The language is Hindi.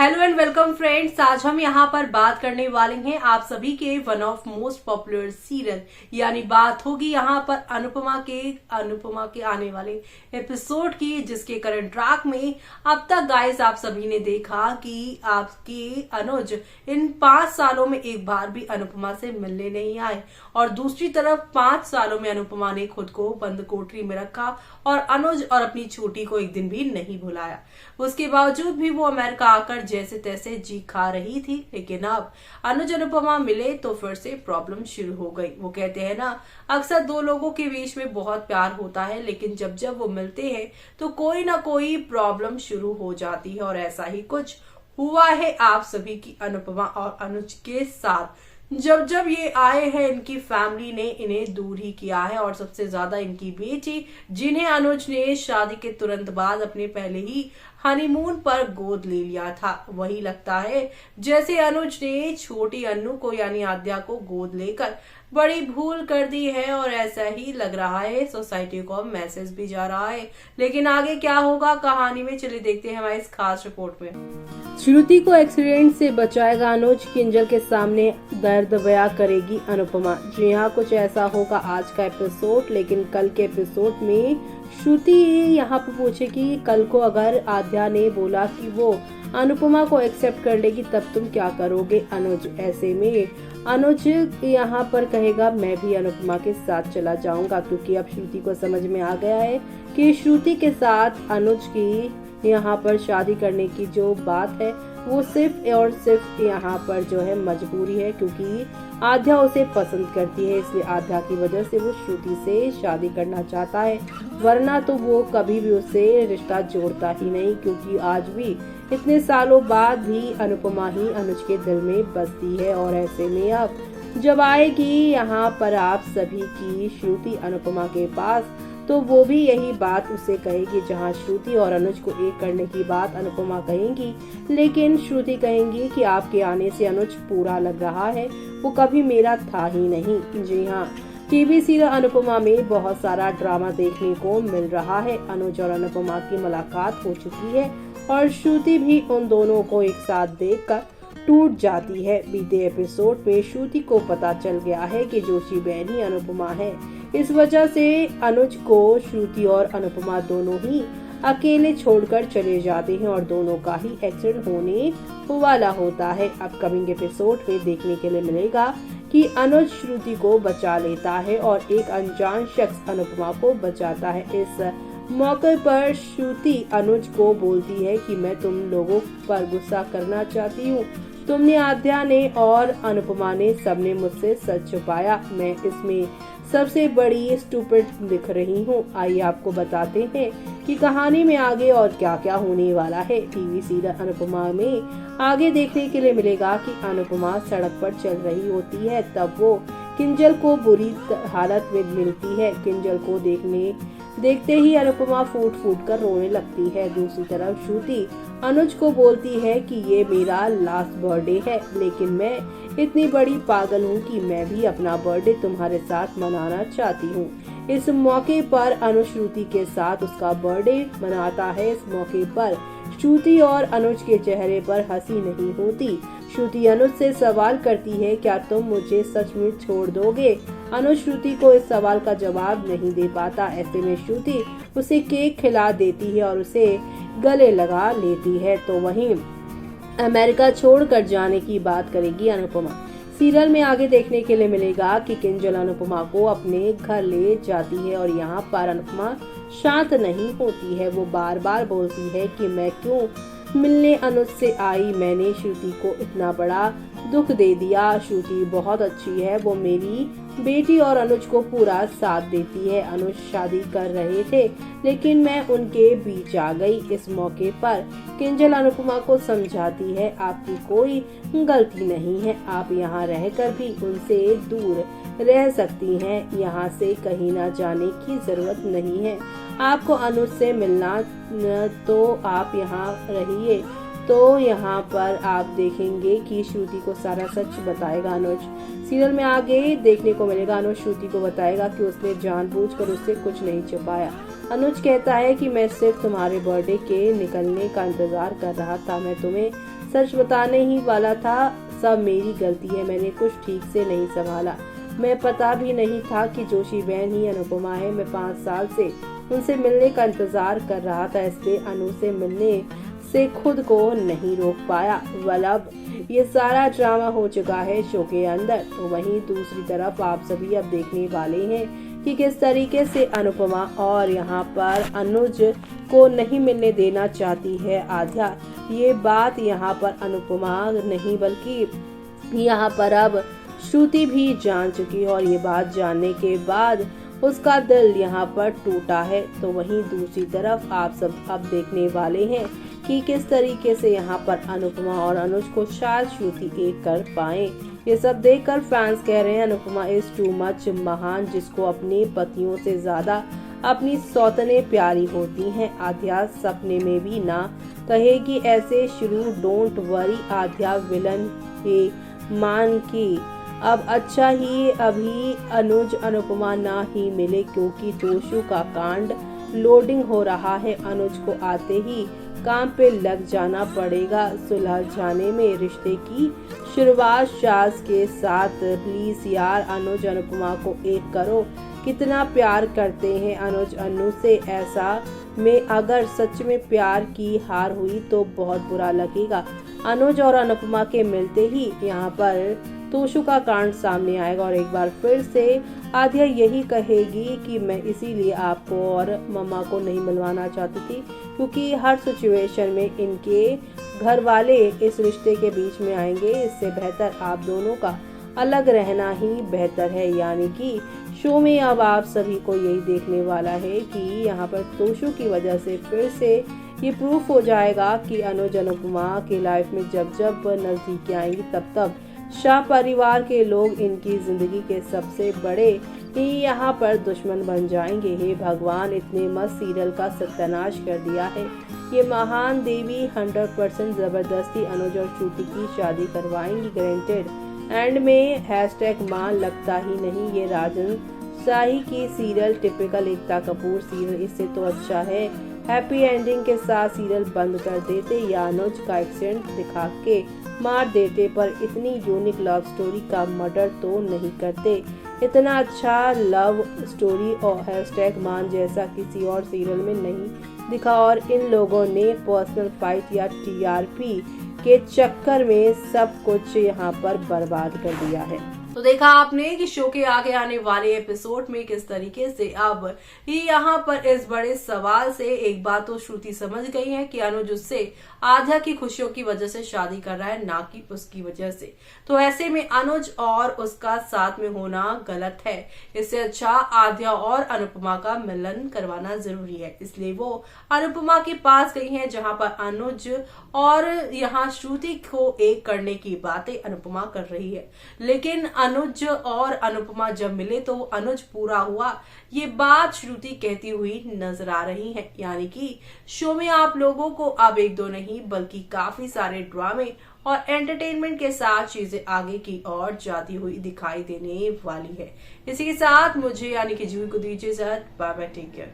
Hello and welcome friends. आज हम यहाँ पर बात करने वाले हैं आप सभी के one of most popular serial, यानी बात होगी यहाँ पर अनुपमा के आने वाले एपिसोड की, जिसके करंट ट्रैक में अब तक गाइस आप सभी ने देखा कि आपके अनुज इन 5 सालों में एक बार भी अनुपमा से मिलने नहीं आए, और दूसरी तरफ 5 सालों में अनुपमा ने खुद को बंद कोठरी में रखा और अनुज और अपनी छोटी को एक दिन भी नहीं भुलाया। उसके बावजूद भी वो अमेरिका आकर जैसे तैसे जी खा रही थी। लेकिन अब अनुज अनुपमा मिले तो फिर से प्रॉब्लम शुरू हो गई। वो कहते हैं ना, अक्सर दो लोगों के बीच में बहुत प्यार होता है, लेकिन जब जब वो मिलते हैं तो कोई ना कोई प्रॉब्लम शुरू हो जाती है, और ऐसा ही कुछ हुआ है आप सभी की अनुपमा और अनुज के साथ। जब जब ये आए हैं, इनकी फैमिली ने इन्हें दूर ही किया है, और सबसे ज्यादा इनकी बेटी, जिन्हें अनुज ने शादी के तुरंत बाद अपने पहले ही हनीमून पर गोद ले लिया था। वही लगता है जैसे अनुज ने छोटी अन्नू को यानी आद्या को गोद लेकर बड़ी भूल कर दी है, और ऐसा ही लग रहा है सोसाइटी को मैसेज भी जा रहा है। लेकिन आगे क्या होगा कहानी में, चलिए देखते हैं हमारी इस खास रिपोर्ट में। श्रुति को एक्सीडेंट से बचाएगा अनुज, किंजल के सामने दर्द बयां करेगी अनुपमा। जी हाँ, कुछ ऐसा होगा आज का एपिसोड। लेकिन कल के एपिसोड में श्रुति यहाँ पर पूछेगी, कल को अगर आद्या ने बोला कि वो अनुपमा को एक्सेप्ट कर लेगी तब तुम क्या करोगे अनुज। ऐसे में अनुज यहाँ पर कहेगा, मैं भी अनुपमा के साथ चला जाऊंगा, क्योंकि अब श्रुति को समझ में आ गया है कि श्रुति के साथ अनुज की यहाँ पर शादी करने की जो बात है वो सिर्फ और सिर्फ यहाँ पर जो है मजबूरी है, क्योंकि आद्या उसे पसंद करती है। इसलिए आद्या की वजह से वो श्रुति से शादी करना चाहता है, वरना तो वो कभी भी उससे रिश्ता जोड़ता ही नहीं, क्योंकि आज भी इतने सालों बाद भी अनुपमा ही अनुज के दिल में बसती है। और ऐसे में अब जब आएगी यहाँ पर आप सभी की श्रुति अनुपमा के पास, तो वो भी यही बात उसे कहेगी। जहाँ श्रुति और अनुज को एक करने की बात अनुपमा कहेंगी, लेकिन श्रुति कहेंगी कि आपके आने से अनुज पूरा लग रहा है, वो कभी मेरा था ही नहीं। जी हाँ, टीवी सीरियल अनुपमा में बहुत सारा ड्रामा देखने को मिल रहा है। अनुज और अनुपमा की मुलाकात हो चुकी है, और श्रुति भी उन दोनों को एक साथ देखकर टूट जाती है। बीते एपिसोड में श्रुति को पता चल गया है कि जोशी बहन ही अनुपमा है। इस वजह से अनुज को श्रुति और अनुपमा दोनों ही अकेले छोड़कर चले जाते हैं, और दोनों का ही एक्सीडेंट होने वाला होता है। अपकमिंग एपिसोड में देखने के लिए मिलेगा कि अनुज श्रुति को बचा लेता है और एक अनजान शख्स अनुपमा को बचाता है। इस मौके पर श्रुति अनुज को बोलती है कि मैं तुम लोगों पर गुस्सा करना चाहती हूँ। तुमने, आद्या ने और अनुपमा ने सबने मुझसे सच छुपाया। मैं इसमें सबसे बड़ी स्टूपिड दिख रही हूँ। आइए आपको बताते हैं कि कहानी में आगे और क्या क्या होने वाला है। टीवी सीरियल अनुपमा में आगे देखने के लिए मिलेगा कि अनुपमा सड़क पर चल रही होती है, तब वो किंजल को बुरी हालत में मिलती है। किंजल को देखते ही अनुपमा फूट फूट कर रोने लगती है। दूसरी तरफ श्रुति अनुज को बोलती है कि ये मेरा लास्ट बर्थडे है, लेकिन मैं इतनी बड़ी पागल हूँ कि मैं भी अपना बर्थडे तुम्हारे साथ मनाना चाहती हूँ। इस मौके पर अनुज श्रुति के साथ उसका बर्थडे मनाता है। इस मौके पर श्रुति और अनुज के चेहरे पर हंसी नहीं होती। श्रुति अनुज से सवाल करती है, क्या तुम मुझे सच में छोड़ दोगे। अनुज श्रुति को इस सवाल का जवाब नहीं दे पाता। ऐसे में श्रुति उसे केक खिला देती है और उसे गले लगा लेती है। तो वहीं अमेरिका छोड़कर जाने की बात करेगी अनुपमा। सीरियल में आगे देखने के लिए मिलेगा कि किंजल अनुपमा को अपने घर ले जाती है, और यहाँ पर अनुपमा शांत नहीं होती है। वो बार बार बोलती है कि मैं क्यों मिलने अनुज से आई, मैंने श्रुति को इतना बड़ा दुख दे दिया। श्रुति बहुत अच्छी है, वो मेरी बेटी और अनुज को पूरा साथ देती है। अनुज शादी कर रहे थे, लेकिन मैं उनके बीच आ गई। इस मौके पर किंजल अनुपमा को समझाती है, आपकी कोई गलती नहीं है, आप यहाँ रहकर भी उनसे दूर रह सकती हैं। यहाँ से कहीं ना जाने की जरूरत नहीं है। आपको अनुज से मिलना तो आप यहाँ रहिए। तो यहाँ पर आप देखेंगे कि श्रुति को सारा सच बताएगा अनुज। सीरियल में आगे देखने को मिलेगा, अनुज श्रुति को बताएगा कि उसने जानबूझकर उससे कुछ नहीं छुपाया। अनुज कहता है कि मैं सिर्फ तुम्हारे बर्थडे के निकलने का इंतजार कर रहा था, मैं तुम्हें सच बताने ही वाला था, सब मेरी गलती है, मैंने कुछ ठीक से नहीं संभाला। मैं पता भी नहीं था कि जोशी बहन ही अनुपमा है। मैं 5 साल से उनसे मिलने का इंतजार कर रहा था, इसलिए अनु से मिलने से खुद को नहीं रोक पाया। अब ये सारा ड्रामा हो चुका है शो के अंदर। तो वहीं दूसरी तरफ आप सभी अब देखने वाले हैं कि किस तरीके से अनुपमा और यहाँ पर अनुज को नहीं मिलने देना चाहती है आध्या। ये बात यहाँ पर अनुपमा नहीं बल्कि यहाँ पर अब श्रुति भी जान चुकी है और ये बात जानने के बाद उसका दिल यहाँ पर टूटा है। तो वहीं दूसरी तरफ आप सब अब देखने वाले हैं कि किस तरीके से यहाँ पर अनुपमा और अनुज को शायद श्रुति एक कर पाए। ये सब देखकर फैंस कह रहे हैं अनुपमा इज टू मच महान, जिसको अपने पतियों से ज्यादा अपनी सौतने प्यारी होती हैं। आध्या सपने में भी ना कहेगी ऐसे शुरू। डोंट वरी आध्या विलन है मान की। अब अच्छा ही अभी अनुज अनुपमा ना ही मिले, क्योंकि दोषों का कांड लोडिंग हो रहा है। अनुज को आते ही काम पे लग जाना पड़ेगा। सुलझ जाने में रिश्ते की शुरुआत शाज के साथ। प्लीज यार अनुज अनुपमा को एक करो। कितना प्यार करते हैं अनुज अनु से। ऐसा में अगर सच में प्यार की हार हुई तो बहुत बुरा लगेगा। अनुज और अनुपमा के मिलते ही यहाँ पर तोशु का कांड सामने आएगा और एक बार फिर से आध्या यही कहेगी कि मैं इसीलिए आपको और मम्मा को नहीं मिलवाना चाहती थी, क्योंकि हर सिचुएशन में इनके घर वाले इस रिश्ते के बीच में आएंगे। इससे बेहतर आप दोनों का अलग रहना ही बेहतर है। यानी कि शो में अब आप सभी को यही देखने वाला है कि यहाँ पर तोशु की वजह से फिर से ये प्रूफ हो जाएगा कि अनुज अनुपमा की लाइफ में जब जब नजदीकी आएंगी तब तब शाह परिवार के लोग इनकी जिंदगी के सबसे बड़े ही यहाँ पर दुश्मन बन जाएंगे। हे भगवान, इतने मस्त सीरियल का सत्यानाश कर दिया है ये महान देवी। 100% जबरदस्ती अनुज और श्रुति की शादी करवाएंगी ग्रांटेड। एंड में हैशटैग मान लगता ही नहीं। ये राजन शाही की serial typical Ekta Kapoor serial, इससे तो अच्छा है हैप्पी एंडिंग के साथ सीरियल बंद कर देते या अनुज का एक्सीडेंट दिखा के मार देते, पर इतनी यूनिक लव स्टोरी का मर्डर तो नहीं करते। इतना अच्छा लव स्टोरी और हैशटैग मान जैसा किसी और सीरियल में नहीं दिखा। और इन लोगों ने पर्सनल फाइट या टीआरपी के चक्कर में सब कुछ यहाँ पर बर्बाद कर दिया है। तो देखा आपने कि शो के आगे आने वाले एपिसोड में किस तरीके से अब यहाँ पर इस बड़े सवाल से एक बात तो श्रुति समझ गई है कि अनुज उससे आध्या की खुशियों की वजह से शादी कर रहा है, ना कि उसकी वजह से। तो ऐसे में अनुज और उसका साथ में होना गलत है। इससे अच्छा आध्या और अनुपमा का मिलन करवाना जरूरी है। इसलिए वो अनुपमा के पास गई है, जहां पर अनुज और यहाँ श्रुति को एक करने की बातें अनुपमा कर रही है। लेकिन अनुज और अनुपमा जब मिले तो अनुज पूरा हुआ, ये बात श्रुति कहती हुई नजर आ रही है। यानी कि शो में आप लोगों को अब एक दो नहीं बल्कि काफी सारे ड्रामे और एंटरटेनमेंट के साथ चीजें आगे की ओर जाती हुई दिखाई देने वाली है। इसी के साथ मुझे यानी कि जूही को दीजिए इजाजत। Bye bye, take care.